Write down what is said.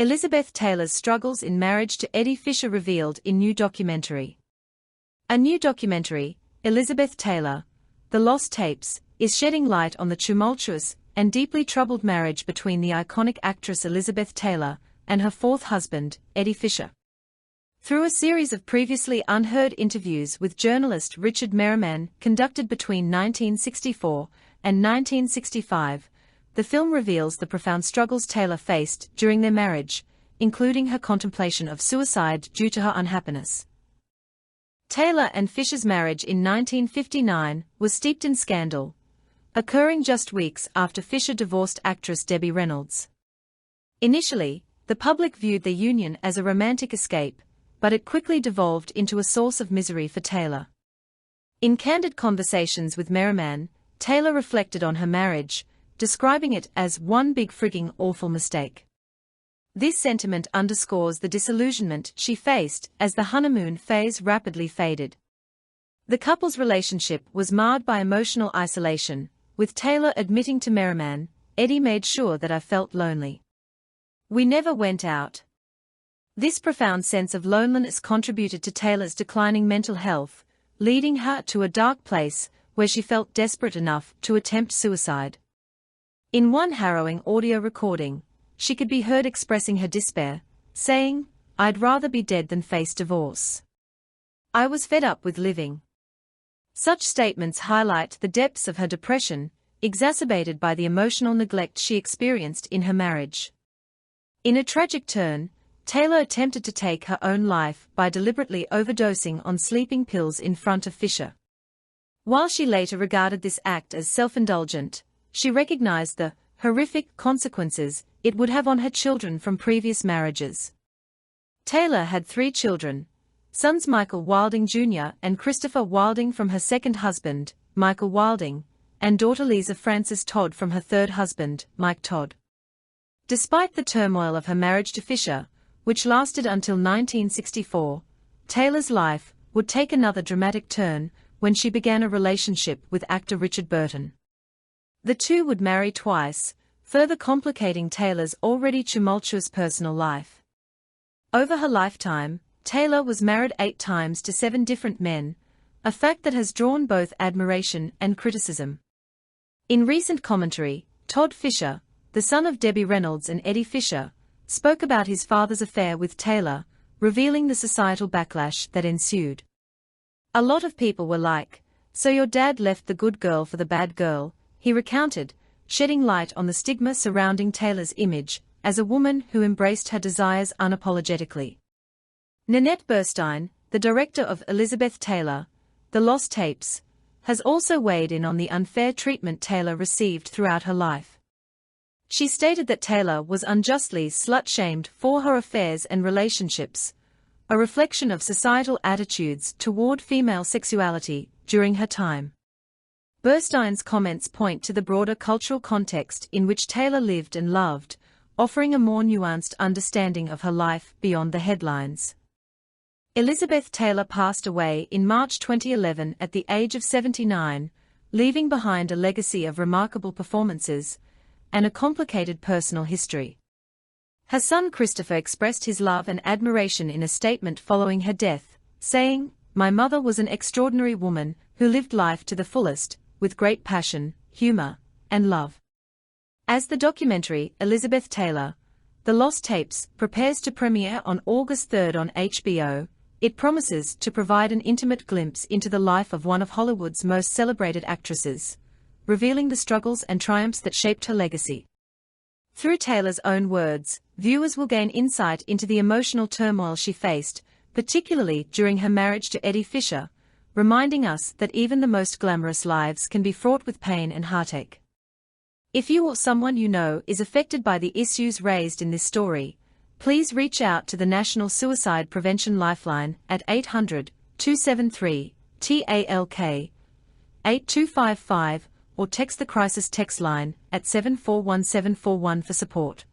Elizabeth Taylor's struggles in marriage to Eddie Fisher revealed in new documentary. A new documentary, Elizabeth Taylor, The Lost Tapes, is shedding light on the tumultuous and deeply troubled marriage between the iconic actress Elizabeth Taylor and her fourth husband, Eddie Fisher. Through a series of previously unheard interviews with journalist Richard Meryman conducted between 1964 and 1965, the film reveals the profound struggles Taylor faced during their marriage, including her contemplation of suicide due to her unhappiness. Taylor and Fisher's marriage in 1959 was steeped in scandal, occurring just weeks after Fisher divorced actress Debbie Reynolds. Initially, the public viewed their union as a romantic escape, but it quickly devolved into a source of misery for Taylor. In candid conversations with Meryman, Taylor reflected on her marriage, describing it as one big frigging awful mistake. This sentiment underscores the disillusionment she faced as the honeymoon phase rapidly faded. The couple's relationship was marred by emotional isolation, with Taylor admitting to Meryman, "Eddie made sure that I felt lonely. We never went out." This profound sense of loneliness contributed to Taylor's declining mental health, leading her to a dark place where she felt desperate enough to attempt suicide. In one harrowing audio recording, she could be heard expressing her despair, saying, "I'd rather be dead than face divorce. I was fed up with living." Such statements highlight the depths of her depression, exacerbated by the emotional neglect she experienced in her marriage. In a tragic turn, Taylor attempted to take her own life by deliberately overdosing on sleeping pills in front of Fisher. While she later regarded this act as self-indulgent, she recognized the horrific consequences it would have on her children from previous marriages. Taylor had 3 children, sons Michael Wilding Jr. and Christopher Wilding from her second husband, Michael Wilding, and daughter Lisa Frances Todd from her third husband, Mike Todd. Despite the turmoil of her marriage to Fisher, which lasted until 1964, Taylor's life would take another dramatic turn when she began a relationship with actor Richard Burton. The two would marry twice, further complicating Taylor's already tumultuous personal life. Over her lifetime, Taylor was married 8 times to 7 different men, a fact that has drawn both admiration and criticism. In recent commentary, Todd Fisher, the son of Debbie Reynolds and Eddie Fisher, spoke about his father's affair with Taylor, revealing the societal backlash that ensued. "A lot of people were like, 'So your dad left the good girl for the bad girl,'" he recounted, shedding light on the stigma surrounding Taylor's image as a woman who embraced her desires unapologetically. Nanette Burstein, the director of Elizabeth Taylor, The Lost Tapes, has also weighed in on the unfair treatment Taylor received throughout her life. She stated that Taylor was unjustly slut-shamed for her affairs and relationships, a reflection of societal attitudes toward female sexuality during her time. Burstein's comments point to the broader cultural context in which Taylor lived and loved, offering a more nuanced understanding of her life beyond the headlines. Elizabeth Taylor passed away in March 2011 at the age of 79, leaving behind a legacy of remarkable performances and a complicated personal history. Her son Christopher expressed his love and admiration in a statement following her death, saying, "My mother was an extraordinary woman who lived life to the fullest, with great passion, humor, and love." As the documentary Elizabeth Taylor, The Lost Tapes, prepares to premiere on August 3 on HBO, it promises to provide an intimate glimpse into the life of one of Hollywood's most celebrated actresses, revealing the struggles and triumphs that shaped her legacy. Through Taylor's own words, viewers will gain insight into the emotional turmoil she faced, particularly during her marriage to Eddie Fisher, reminding us that even the most glamorous lives can be fraught with pain and heartache. If you or someone you know is affected by the issues raised in this story, please reach out to the National Suicide Prevention Lifeline at 800-273-TALK 8255 or text the crisis text line at 741741 for support.